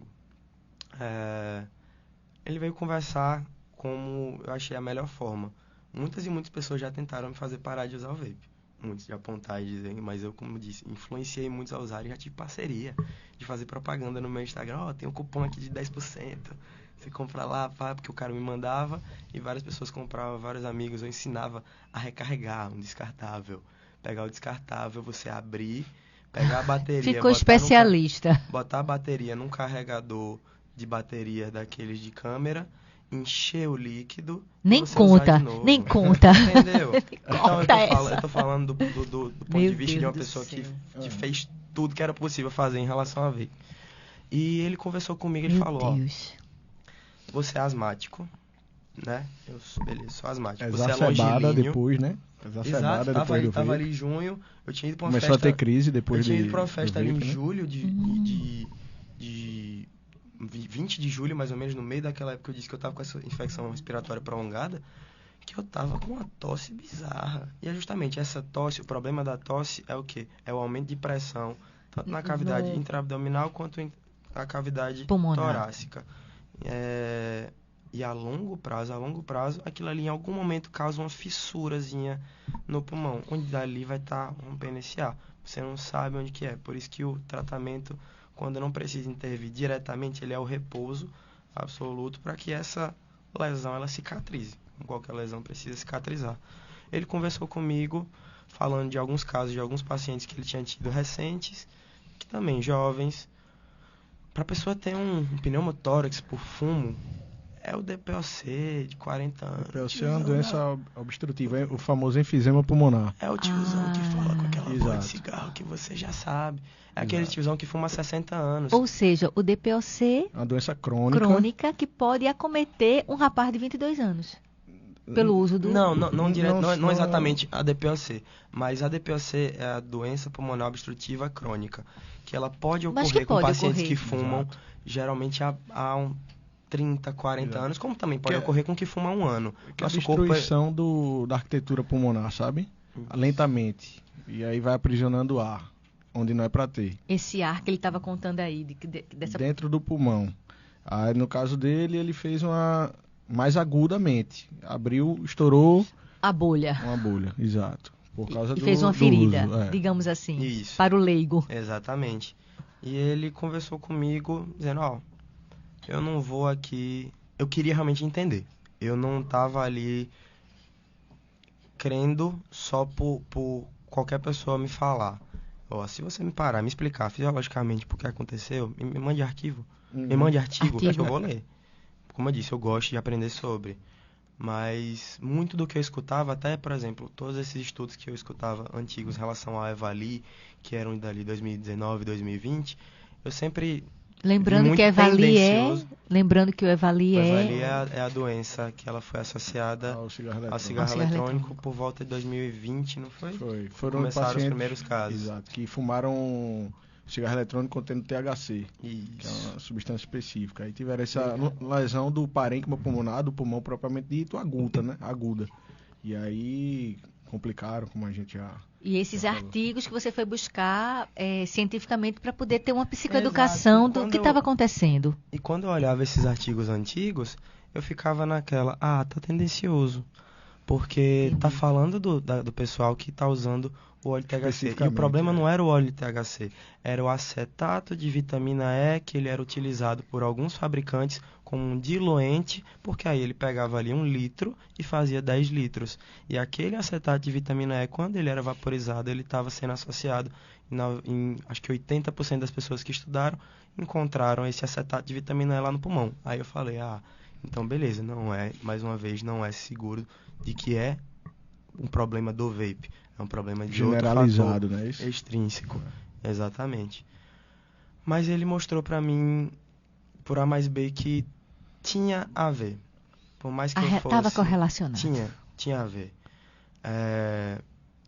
B: Ele veio conversar como eu achei a melhor forma. Muitas e muitas pessoas já tentaram me fazer parar de usar o vape. Muitos de apontar e dizer, mas eu, como disse, influenciei muitos a usarem, já tive parceria de fazer propaganda no meu Instagram, tem um cupom aqui de 10%, você compra lá, pá, porque o cara me mandava, e várias pessoas compravam, vários amigos, eu ensinava a recarregar um descartável, pegar o descartável, você abrir, pegar a bateria,
A: ficou especialista,
B: botar a bateria num carregador de bateria daqueles de câmera, encher o líquido,
A: nem conta, nem conta.
B: Entendeu? Então eu tô falando do ponto de vista de uma pessoa que fez tudo que era possível fazer em relação a vape. E ele conversou comigo, ele falou, você é asmático, né? Beleza, sou asmático. Você é longilíneo.
C: Depois, né?
B: Exato, tava ali em junho, eu tinha ido pra uma festa...
C: Começou a ter crise depois
B: eu tinha ido pra uma festa ali em
C: vape,
B: julho de 20 de julho, mais ou menos, no meio daquela época que eu disse que eu tava com essa infecção respiratória prolongada, que eu tava com uma tosse bizarra. E é justamente essa tosse, o problema da tosse é o quê? É o aumento de pressão, tanto na cavidade intraabdominal quanto na cavidade torácica. E a longo prazo, aquilo ali em algum momento causa uma fissurazinha no pulmão, onde dali vai estar rompendo esse ar. Você não sabe onde que é, por isso que o tratamento, quando não precisa intervir diretamente, ele é o repouso absoluto para que essa lesão ela cicatrize. Qualquer lesão precisa cicatrizar. ele conversou comigo, falando de alguns casos, de alguns pacientes que ele tinha tido recentes, que também jovens. Para a pessoa ter um pneumotórax por fumo, é o DPOC de 40 anos.
C: DPOC é uma doença obstrutiva, o famoso enfisema pulmonar.
B: É o tiozão que fala com aquela voz de
C: exato.
B: cigarro que você já sabe. É aquele tiozão que fuma há 60 anos.
A: Ou seja, o DPOC
C: É uma doença crônica.
A: que pode acometer um rapaz de 22 anos. Pelo uso do...
B: Não exatamente a DPOC, mas a DPOC é a doença pulmonar obstrutiva crônica, que ela pode ocorrer com pacientes que fumam,
C: Exato.
B: geralmente há 30, 40
C: Exato.
B: anos, como também pode
C: Que é-
B: ocorrer com que fuma há 1 ano.
C: Que é a
B: Nosso corpo
C: destruição da arquitetura pulmonar, sabe? Lentamente. E aí vai aprisionando o ar, onde não é para ter.
A: Esse ar que ele estava contando aí, dessa...
C: Dentro do pulmão. Aí, no caso dele, ele fez uma mais agudamente. Abriu, estourou
A: A bolha.
C: uma bolha, exato. Por causa
A: E
C: do
A: fez uma
C: do
A: ferida,
C: uso, é.
A: digamos assim,
B: Isso.
A: para o leigo.
B: Exatamente. E ele conversou comigo, dizendo, eu não vou aqui... Eu queria realmente entender. Eu não estava ali crendo só por qualquer pessoa me falar. Se você me parar, me explicar fisiologicamente por que aconteceu, me mande arquivo. Me mande artigo, que eu vou ler. Como eu disse, eu gosto de aprender sobre. Mas muito do que eu escutava, até, por exemplo, todos esses estudos que eu escutava antigos em relação ao Evali, que eram dali 2019, 2020, eu sempre...
A: Lembrando
B: muito
A: que o Evali
B: tendencioso.
A: Lembrando que o Evali
B: O Evali é a doença que ela foi associada
C: ao cigarro
B: ao cigarro eletrônico por volta de 2020, não foi?
C: Foi. Foram
B: Começaram os
C: pacientes,
B: primeiros casos.
C: Exato, que fumaram cigarro eletrônico contendo THC, que é
B: Isso.
C: uma substância específica. Aí tiveram essa lesão do parênquima pulmonar, do pulmão propriamente dito, aguda. E aí complicaram, como a gente já...
A: E esses
C: já falou.
A: artigos que você foi buscar cientificamente para poder ter uma psicoeducação
B: Exato.
A: do que estava acontecendo.
B: E quando eu olhava esses artigos antigos, eu ficava naquela, tá tendencioso. Porque tá falando do pessoal que tá usando o óleo THC. E o
C: Especificamente,
B: problema não era o óleo THC, era o acetato de vitamina E, que ele era utilizado por alguns fabricantes como um diluente, porque aí ele pegava ali 1 litro e fazia 10 litros. E aquele acetato de vitamina E, quando ele era vaporizado, ele estava sendo associado em acho que 80% das pessoas que estudaram encontraram esse acetato de vitamina E lá no pulmão. Aí eu falei, então beleza, mais uma vez, não é seguro de que é um problema do vape. É um problema de
C: generalizado,
B: outro
C: né? Isso?
B: extrínseco. Exatamente. Mas ele mostrou pra mim, por A mais B, que tinha a ver. Por mais que eu fosse...
A: Estava correlacionado.
B: Tinha a ver.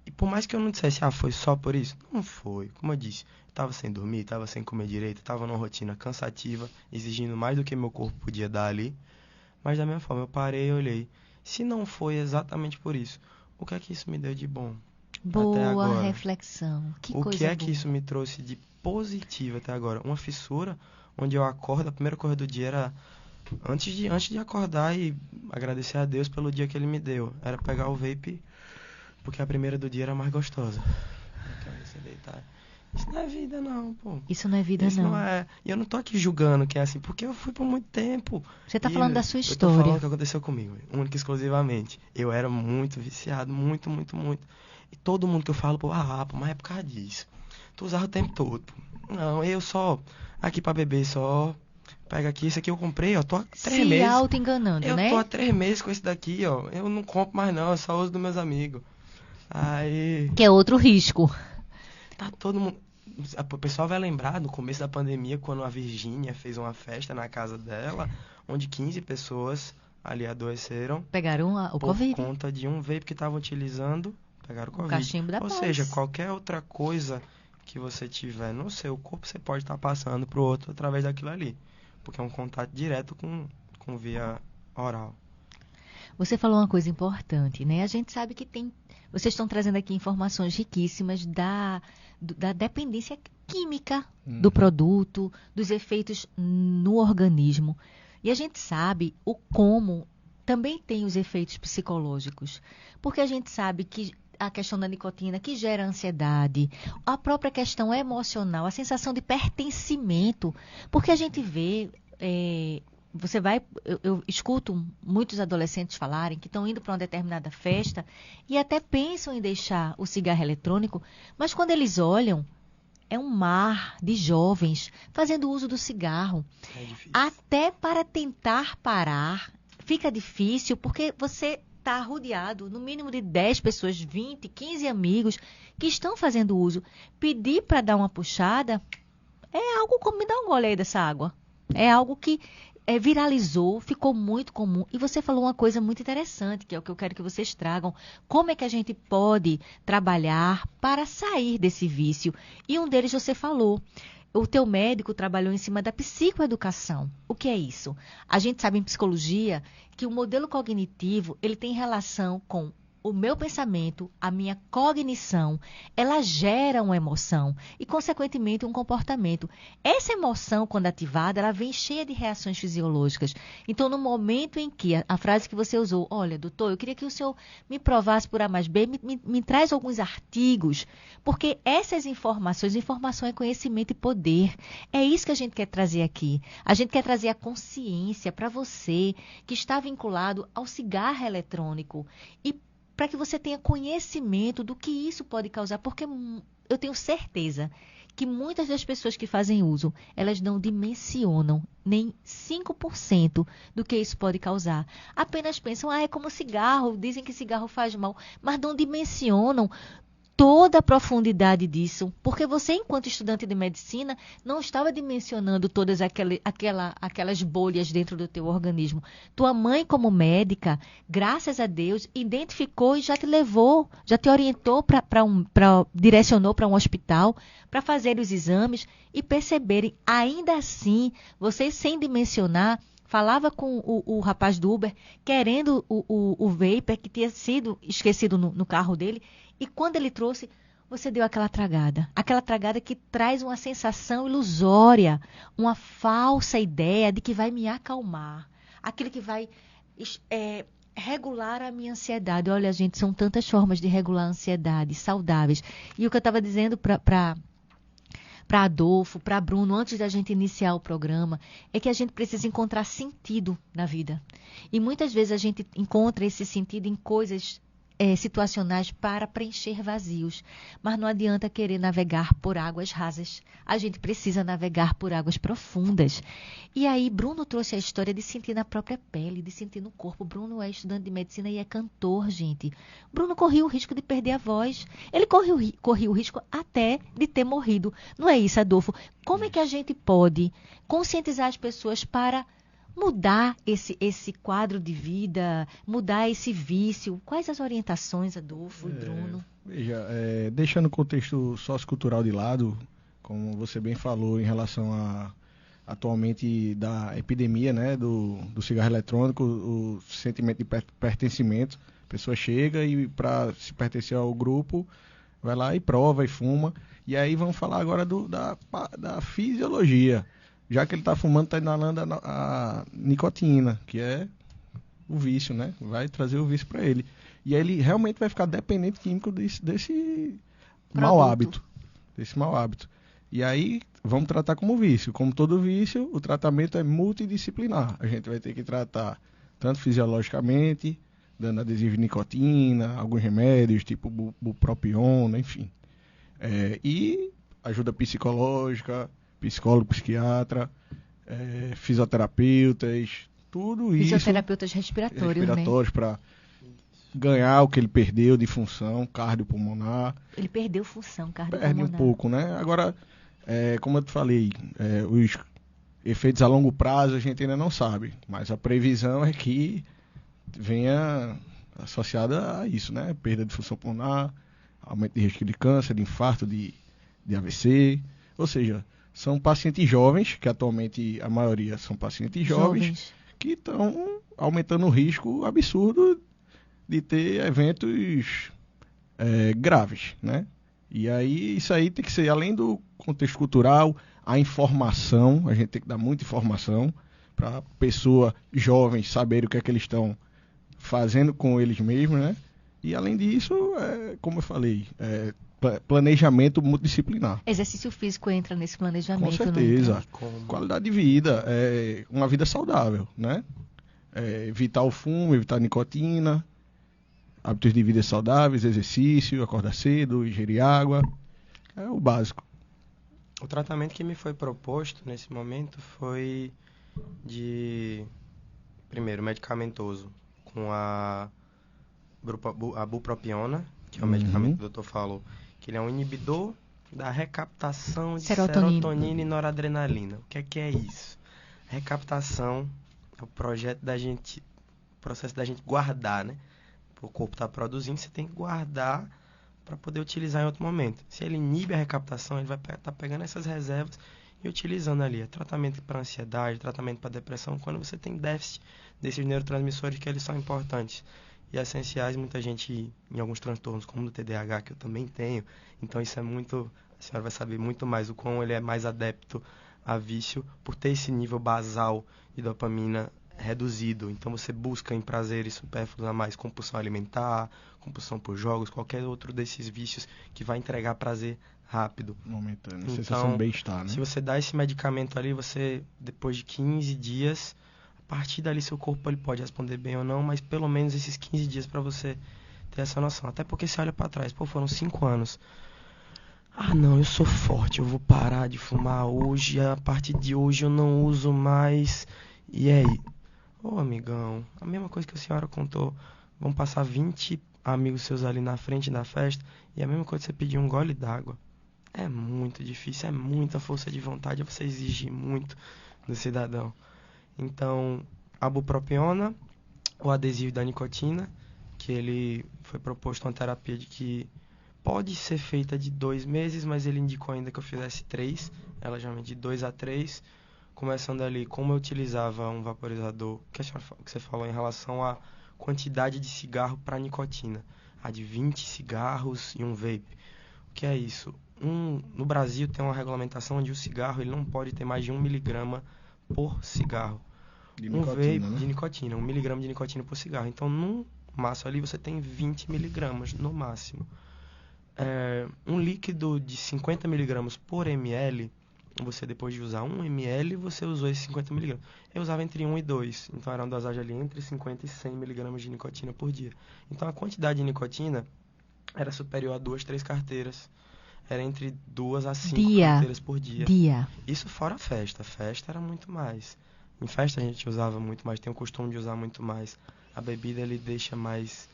B: E por mais que eu não dissesse, foi só por isso, não foi. Como eu disse, estava sem dormir, estava sem comer direito, estava numa rotina cansativa, exigindo mais do que meu corpo podia dar ali. Mas da mesma forma, eu parei e olhei. Se não foi exatamente por isso, o que é que isso me deu de bom até
A: Boa
B: agora?
A: reflexão. Que
B: O
A: coisa
B: que é
A: boa.
B: que isso me trouxe de positivo até agora? Uma fissura onde eu acordo, a primeira coisa do dia era... Antes de acordar e agradecer a Deus pelo dia que Ele me deu, era pegar o vape, porque a primeira do dia era mais gostosa. Então, você deitar. Isso não é vida não, pô.
A: Isso não é vida,
B: Isso
A: não.
B: não é... E eu não tô aqui julgando que é assim, porque eu fui por muito tempo.
A: Você está
B: E
A: falando da sua
B: Eu tô
A: história.
B: falando o que aconteceu comigo, única e exclusivamente. Eu era muito viciado, muito. E todo mundo que eu falo, mas é por causa disso. Tu usava o tempo todo, pô. Não, eu só, aqui pra beber, só... Pega aqui, esse aqui eu comprei, tô há 3
A: Se
B: meses.
A: auto-enganando,
B: Eu
A: né?
B: tô há 3 meses com esse daqui, eu não compro mais não, eu só uso dos meus amigos. Aí...
A: Que é outro risco.
B: Tá todo mundo... O pessoal vai lembrar, no começo da pandemia, quando a Virgínia fez uma festa na casa dela, onde 15 pessoas ali adoeceram
A: Pegaram o
B: por
A: Covid.
B: conta de um vape que estavam utilizando, pegaram o Covid.
A: cachimbo da
B: Ou
A: paz.
B: seja, qualquer outra coisa que você tiver no seu corpo, você pode estar passando pro outro através daquilo ali. Porque é um contato direto com via oral.
A: Você falou uma coisa importante, né? A gente sabe que vocês estão trazendo aqui informações riquíssimas da dependência química do produto, dos efeitos no organismo. E a gente sabe o como também tem os efeitos psicológicos. Porque a gente sabe que a questão da nicotina que gera ansiedade, a própria questão emocional, a sensação de pertencimento. Porque a gente vê você vai, eu escuto muitos adolescentes falarem que estão indo para uma determinada festa e até pensam em deixar o cigarro eletrônico, mas quando eles olham, é um mar de jovens fazendo uso do cigarro.
B: É difícil.
A: Até para tentar parar, fica difícil, porque você está rodeado, no mínimo de 10 pessoas, 20, 15 amigos que estão fazendo uso. Pedir para dar uma puxada é algo como me dar um gole aí dessa água. É algo que viralizou, ficou muito comum. E você falou uma coisa muito interessante, que é o que eu quero que vocês tragam. Como é que a gente pode trabalhar para sair desse vício? E um deles você falou. O teu médico trabalhou em cima da psicoeducação. O que é isso? A gente sabe em psicologia que o modelo cognitivo ele tem relação com o meu pensamento, a minha cognição, ela gera uma emoção e, consequentemente, um comportamento. Essa emoção, quando ativada, ela vem cheia de reações fisiológicas. Então, no momento em que a frase que você usou, olha, doutor, eu queria que o senhor me provasse por A mais B, me traz alguns artigos, porque essas informação é conhecimento e poder. É isso que a gente quer trazer aqui. A gente quer trazer a consciência para você que está vinculado ao cigarro eletrônico e para que você tenha conhecimento do que isso pode causar, porque eu tenho certeza que muitas das pessoas que fazem uso, elas não dimensionam nem 5% do que isso pode causar. Apenas pensam, é como cigarro, dizem que cigarro faz mal, mas não dimensionam toda a profundidade disso, porque você, enquanto estudante de medicina, não estava dimensionando todas aquelas bolhas dentro do teu organismo. Tua mãe, como médica, graças a Deus, identificou e já te levou, já te orientou, direcionou para um hospital, para fazer os exames e perceberem, ainda assim, vocês sem dimensionar, falava com o rapaz do Uber, querendo o vapor que tinha sido esquecido no carro dele, e quando ele trouxe, você deu aquela tragada que traz uma sensação ilusória, uma falsa ideia de que vai me acalmar, aquilo que vai regular a minha ansiedade. Olha, gente, são tantas formas de regular a ansiedade, saudáveis. E o que eu estava dizendo para Adolfo, para Bruno, antes da gente iniciar o programa, é que a gente precisa encontrar sentido na vida. E muitas vezes a gente encontra esse sentido em coisas situacionais para preencher vazios. Mas não adianta querer navegar por águas rasas. A gente precisa navegar por águas profundas. E aí, Bruno trouxe a história de sentir na própria pele, de sentir no corpo. Bruno é estudante de medicina e é cantor, gente. Bruno corria o risco de perder a voz. Ele corria o risco até de ter morrido. Não é isso, Adolfo? Como é que a gente pode conscientizar as pessoas para mudar esse quadro de vida, mudar esse vício? Quais as orientações, Adolfo e Bruno?
C: Veja, deixando o contexto sociocultural de lado, como você bem falou, em relação atualmente da epidemia, né, do cigarro eletrônico, o sentimento de pertencimento. A pessoa chega e, para se pertencer ao grupo, vai lá e prova e fuma. E aí vamos falar agora da fisiologia. Já que ele está fumando, está inalando a nicotina, que é o vício, né? Vai trazer o vício para ele. E aí ele realmente vai ficar dependente químico desse mau hábito. Desse mau hábito. E aí vamos tratar como vício. Como todo vício, o tratamento é multidisciplinar. A gente vai ter que tratar tanto fisiologicamente, dando adesivo de nicotina, alguns remédios, tipo bupropiona, enfim. E ajuda psicológica, psicólogo, psiquiatra, fisioterapeutas, tudo isso.
A: Fisioterapeutas respiratórios, né?
C: Para ganhar o que ele perdeu de função cardiopulmonar.
A: Ele perdeu função cardiopulmonar.
C: Perde um pouco, né? Agora, como eu te falei, os efeitos a longo prazo a gente ainda não sabe, mas a previsão é que venha associada a isso, né? Perda de função pulmonar, aumento de risco de câncer, de infarto, de AVC, ou seja, são pacientes jovens, que atualmente a maioria são pacientes jovens. Que estão aumentando o risco absurdo de ter eventos graves, né? E aí isso aí tem que ser, além do contexto cultural, a informação, a gente tem que dar muita informação para a pessoa jovem saber o que é que eles estão fazendo com eles mesmos, né? E além disso, como eu falei, planejamento multidisciplinar.
A: Exercício físico entra nesse planejamento.
C: Com certeza.
B: Como?
C: Qualidade de vida, uma vida saudável, né? Evitar o fumo, evitar a nicotina, hábitos de vida saudáveis, exercício, acordar cedo, ingerir água. É o básico.
B: O tratamento que me foi proposto nesse momento foi primeiro, medicamentoso, com a bupropiona, que é o medicamento que o doutor falou, que ele é um inibidor da recaptação de serotonina e noradrenalina. O que é isso? Recaptação é o processo da gente guardar, né? O corpo está produzindo, você tem que guardar para poder utilizar em outro momento. Se ele inibe a recaptação, ele vai estar pegando essas reservas e utilizando ali. É tratamento para ansiedade, tratamento para depressão, quando você tem déficit desses neurotransmissores que eles são importantes e essenciais. Muita gente em alguns transtornos, como no TDAH, que eu também tenho. Então isso é muito... A senhora vai saber muito mais o quão ele é mais adepto a vício por ter esse nível basal de dopamina reduzido. Então você busca em prazeres supérfluos a mais, compulsão alimentar, compulsão por jogos, qualquer outro desses vícios que vai entregar prazer rápido.
C: Momentâneo, sensação de bem-estar, né?
B: Se você dá esse medicamento ali, você, depois de 15 dias, a partir dali seu corpo ele pode responder bem ou não, mas pelo menos esses 15 dias para você ter essa noção. Até porque você olha para trás, foram 5 anos. Ah, não, eu sou forte, eu vou parar de fumar hoje, a partir de hoje eu não uso mais. E aí? Ô, amigão, a mesma coisa que a senhora contou. Vão passar 20 amigos seus ali na frente da festa e a mesma coisa que você pedir um gole d'água. É muito difícil, é muita força de vontade, é você exigir muito do cidadão. Então, a bupropiona, o adesivo da nicotina, que ele foi proposto uma terapia de que pode ser feita de 2 meses, mas ele indicou ainda que eu fizesse 3, ela geralmente de 2 a 3. Começando ali, como eu utilizava um vaporizador, que você falou em relação à quantidade de cigarro para nicotina. A de 20 cigarros e um vape. O que é isso? No Brasil tem uma regulamentação onde o cigarro ele não pode ter mais de 1 miligrama por cigarro.
C: De nicotina, né?
B: De nicotina, 1 miligrama de nicotina por cigarro. Então, num maço ali você tem 20 miligramas no máximo. Um líquido de 50 miligramas por ml... Você, depois de usar 1 ml, você usou esses 50 mg. Eu usava entre 1 e 2. Então, era uma dosagem ali entre 50 e 100 mg de nicotina por dia. Então, a quantidade de nicotina era superior a 2, 3 carteiras. Era entre 2 a 5 carteiras por dia. Isso fora a festa. A festa era muito mais. Em festa, a gente usava muito mais. Tem o costume de usar muito mais. A bebida, ele deixa mais...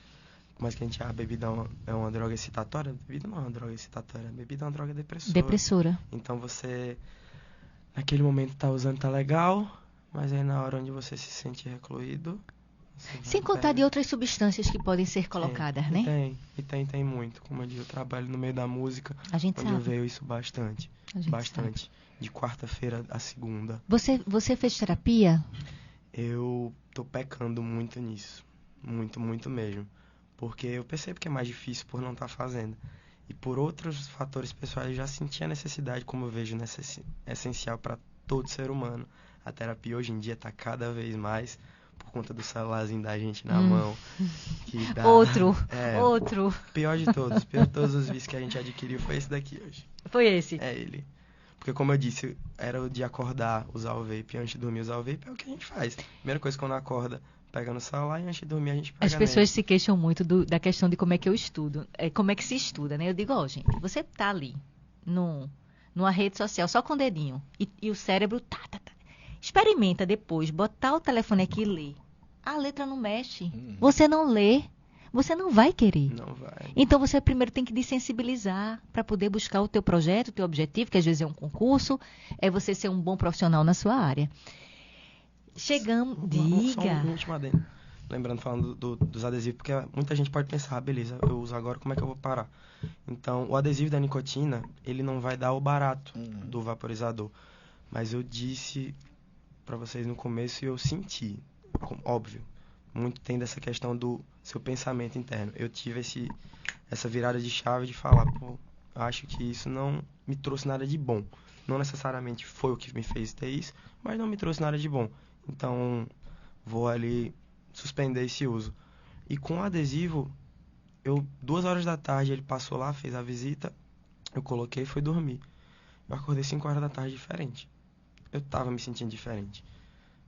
B: Mas que a bebida é uma droga excitatória? A bebida não é uma droga excitatória. A bebida é uma droga depressora. Então você, naquele momento, tá usando, tá legal, mas aí na hora onde você se sente recluído...
A: Sem contar de outras substâncias que podem ser colocadas, né?
B: Tem muito. Como eu digo, eu trabalho no meio da música,
A: a gente
B: onde
A: sabe.
B: eu vejo isso bastante. Bastante. De quarta-feira a segunda.
A: Você fez terapia?
B: Eu tô pecando muito nisso. Muito, muito mesmo. Porque eu percebo que é mais difícil por não estar fazendo. E por outros fatores pessoais, eu já senti a necessidade, como eu vejo essencial para todo ser humano. A terapia hoje em dia está cada vez mais por conta do celularzinho da gente na mão. Que dá,
A: Outro.
B: Pior de todos os vícios que a gente adquiriu foi esse daqui hoje.
A: Foi esse?
B: É ele. Porque, como eu disse, era o de acordar, usar o vape, antes de dormir usar o vape, é o que a gente faz. Primeira coisa, quando acorda, pega no celular e antes de dormir a gente pega
A: As pessoas se queixam muito da questão de como é que eu estudo, como é que se estuda, né? Eu digo, gente, você tá ali numa rede social só com o dedinho e o cérebro tá. Experimenta depois, botar o telefone aqui e ler. A letra não mexe. Você não lê, você não vai querer.
B: Não vai.
A: Então você primeiro tem que desensibilizar para poder buscar o teu projeto, o teu objetivo, que às vezes é um concurso, é você ser um bom profissional na sua área. Chegamos... Diga.
B: Só um último adendo. Lembrando, falando dos adesivos, porque muita gente pode pensar, beleza, eu uso agora, como é que eu vou parar? Então, o adesivo da nicotina, ele não vai dar o barato do vaporizador. Mas eu disse para vocês no começo e eu senti, óbvio, muito tem dessa questão do seu pensamento interno. Eu tive essa virada de chave de falar, acho que isso não me trouxe nada de bom. Não necessariamente foi o que me fez ter isso, mas não me trouxe nada de bom. Então, vou ali suspender esse uso. E com o adesivo, 2 horas da tarde, ele passou lá, fez a visita, Eu coloquei e fui dormir. Eu acordei 5 horas da tarde diferente. Eu tava me sentindo diferente.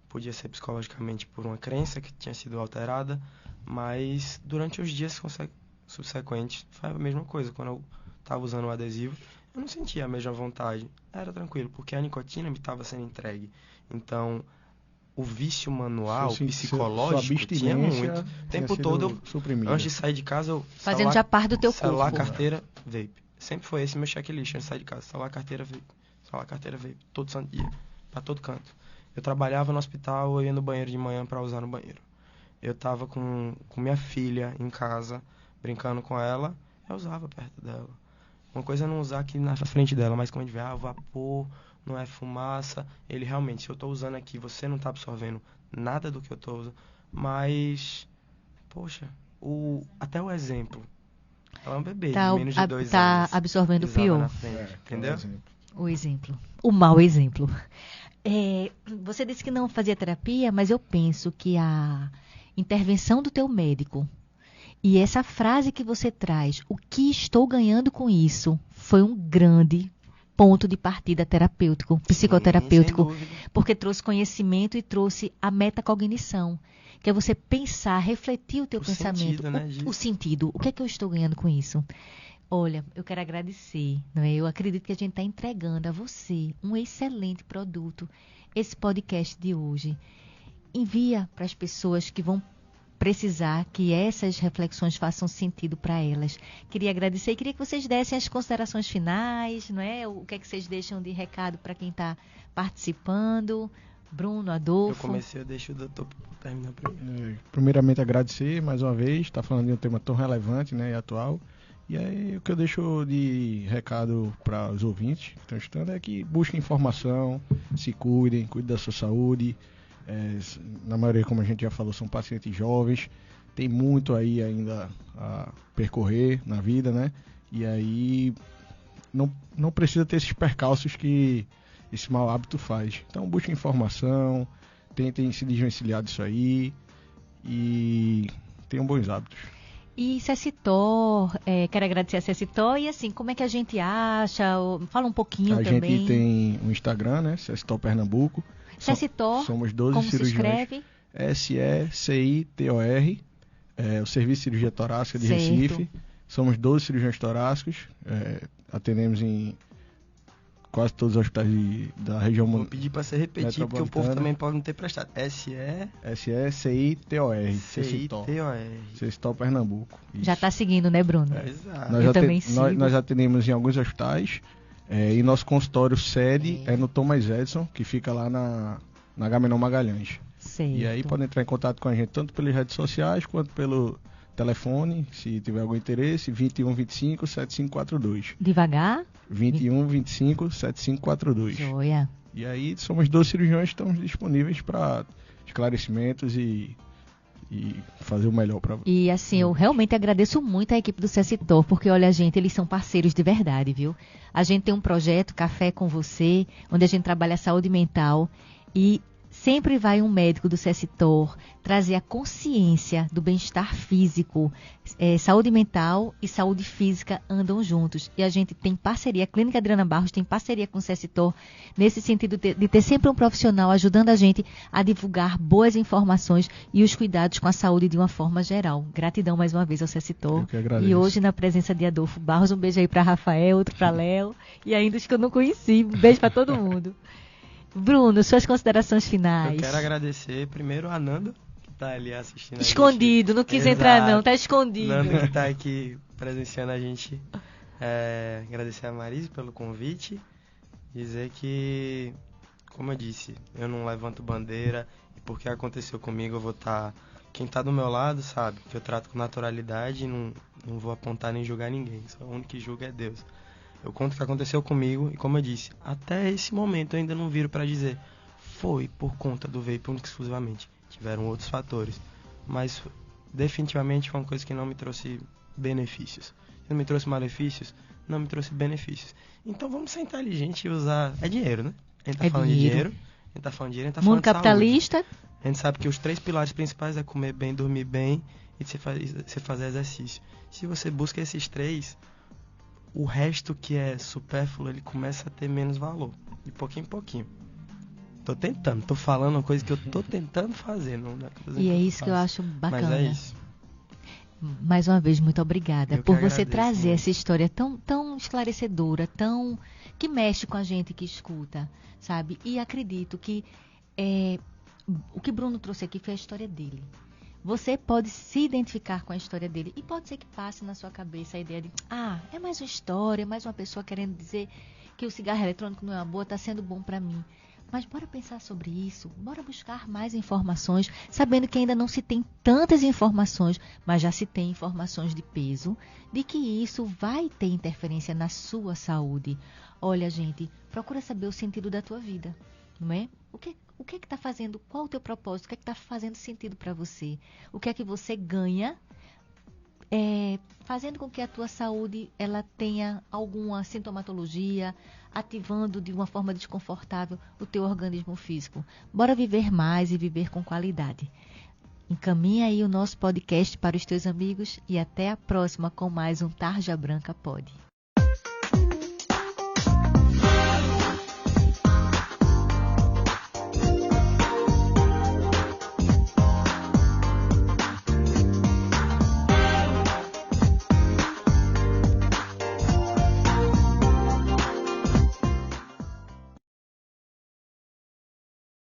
B: Podia ser psicologicamente por uma crença que tinha sido alterada, mas durante os dias subsequentes foi a mesma coisa. Quando eu tava usando o adesivo, eu não sentia a mesma vontade. Era tranquilo, porque a nicotina me estava sendo entregue. Então, o vício manual, psicológico, tinha muito. O tempo todo, antes de sair de casa, eu...
A: Fazendo já parte do teu corpo.
B: Celular, carteira, vape. Sempre foi esse meu checklist antes de sair de casa. Celular, carteira, vape. Celular, carteira, vape. Todo santo dia. Pra todo canto. Eu trabalhava no hospital, eu ia no banheiro de manhã pra usar no banheiro. Eu tava com minha filha em casa, brincando com ela, eu usava perto dela. Uma coisa é não usar aqui na frente dela, mas quando a gente vê, o vapor, não é fumaça, ele realmente, se eu tô usando aqui, você não tá absorvendo nada do que eu tô usando, mas, poxa, até o exemplo. Ela é um bebê de menos de 2 anos.
A: Tá absorvendo o pior.
B: Entendeu?
A: O exemplo. O mau exemplo. Você disse que não fazia terapia, mas eu penso que a intervenção do teu médico e essa frase que você traz, o que estou ganhando com isso, foi um grande ponto de partida terapêutico, psicoterapêutico, porque trouxe conhecimento e trouxe a metacognição, que é você pensar, refletir o teu pensamento, o sentido, o que é que eu estou ganhando com isso? Olha, eu quero agradecer, não é? Eu acredito que a gente está entregando a você um excelente produto, esse podcast de hoje. Envia para as pessoas que vão precisar que essas reflexões façam sentido para elas. Queria agradecer e queria que vocês dessem as considerações finais, não é? O que é que vocês deixam de recado para quem está participando? Bruno, Adolfo.
B: Eu comecei, eu deixo o doutor terminar primeiro.
C: Primeiramente agradecer mais uma vez, está falando de um tema tão relevante, né, e atual. E aí o que eu deixo de recado para os ouvintes que estão estudando é que busquem informação, se cuidem da sua saúde. Na maioria, como a gente já falou, são pacientes jovens, tem muito aí ainda a percorrer na vida, né? E aí não precisa ter esses percalços que esse mau hábito faz. Então busquem informação, tentem se desvencilhar disso aí e tenham bons hábitos.
A: E Cecitor, quero agradecer a Cecitor. E assim, como é que a gente acha? Fala um pouquinho também.
C: A gente tem um Instagram, né? Cecitor Pernambuco.
A: Cecitor,
C: somos 12
A: como
C: cirurgiões.
A: Se escreve?
C: SECITOR, o Serviço de Cirurgia Torácica de Recife. Somos 12 cirurgiões torácicos. Atendemos em quase todos os hospitais da região.
B: Vou pedir para você repetir, porque o povo também pode não ter prestado.
C: SECITOR. Cecitor Pernambuco. Isso.
A: Já está seguindo, né, Bruno?
B: Exato.
A: Eu também sigo.
C: Nós atendemos em alguns hospitais. E nosso consultório sede é no Thomas Edison, que fica lá na Agamenon Magalhães.
A: Certo.
C: E aí podem entrar em contato com a gente tanto pelas redes sociais quanto pelo telefone, se tiver algum interesse, 21 25 7542.
A: Devagar?
C: 21 25 7542.
A: Joia.
C: E aí somos 12 cirurgiões que estamos disponíveis para esclarecimentos e fazer o melhor para você.
A: E assim, eu realmente agradeço muito a equipe do Cecitor, porque olha, gente, eles são parceiros de verdade, viu? A gente tem um projeto, Café com Você, onde a gente trabalha a saúde mental e sempre vai um médico do Cecitor trazer a consciência do bem-estar físico. Saúde mental e saúde física andam juntos. E a gente tem parceria, a Clínica Adriana Barros tem parceria com o Cecitor, nesse sentido de ter sempre um profissional ajudando a gente a divulgar boas informações e os cuidados com a saúde de uma forma geral. Gratidão mais uma vez ao Cecitor.
C: Eu que agradeço.
A: E hoje na presença de Adolfo Barros, um beijo aí para Rafael, outro para Léo e ainda os que eu não conheci. Um beijo para todo mundo. Bruno, suas considerações finais.
B: Eu quero agradecer primeiro a Nanda, que está ali assistindo a
A: escondido,
B: gente.
A: Não quis entrar não, tá escondido.
B: Nanda que está aqui presenciando a gente. Agradecer a Marise pelo convite. Dizer que, como eu disse, eu não levanto bandeira. E porque aconteceu comigo, eu vou estar... Quem está do meu lado sabe que eu trato com naturalidade e não vou apontar nem julgar ninguém. Só o único que julga é Deus. Eu conto o que aconteceu comigo e, como eu disse, até esse momento eu ainda não viro para dizer foi por conta do vape único exclusivamente. Tiveram outros fatores, mas definitivamente foi uma coisa que não me trouxe benefícios. Se não me trouxe malefícios, não me trouxe benefícios. Então vamos ser inteligentes e usar... É dinheiro, né? A gente tá falando de dinheiro, a gente tá falando de dinheiro, a gente tá falando
A: mundo capitalista.
B: Saúde. A gente sabe que os 3 pilares principais é comer bem, dormir bem e você fazer exercício. Se você busca esses 3... o resto que é supérfluo, ele começa a ter menos valor, de pouquinho em pouquinho. Tô falando uma coisa que eu tô tentando fazer. Não é coisa
A: E
B: que
A: é
B: eu
A: isso que eu
B: faço.
A: acho bacana.
B: Mas é isso.
A: Mais uma vez, muito obrigada
B: Eu
A: por
B: que
A: você
B: agradeço
A: trazer
B: muito.
A: essa história tão esclarecedora, que mexe com a gente que escuta, sabe? E acredito que o que Bruno trouxe aqui foi a história dele. Você pode se identificar com a história dele e pode ser que passe na sua cabeça a ideia de é mais uma história, mais uma pessoa querendo dizer que o cigarro eletrônico não é uma boa, está sendo bom para mim. Mas bora pensar sobre isso, bora buscar mais informações, sabendo que ainda não se tem tantas informações, mas já se tem informações de peso, de que isso vai ter interferência na sua saúde. Olha, gente, procura saber o sentido da tua vida, não é? O que é que está fazendo, qual o teu propósito, o que é que está fazendo sentido para você? O que é que você ganha fazendo com que a tua saúde ela tenha alguma sintomatologia, ativando de uma forma desconfortável o teu organismo físico. Bora viver mais e viver com qualidade. Encaminha aí o nosso podcast para os teus amigos e até a próxima com mais um Tarja Branca Pod.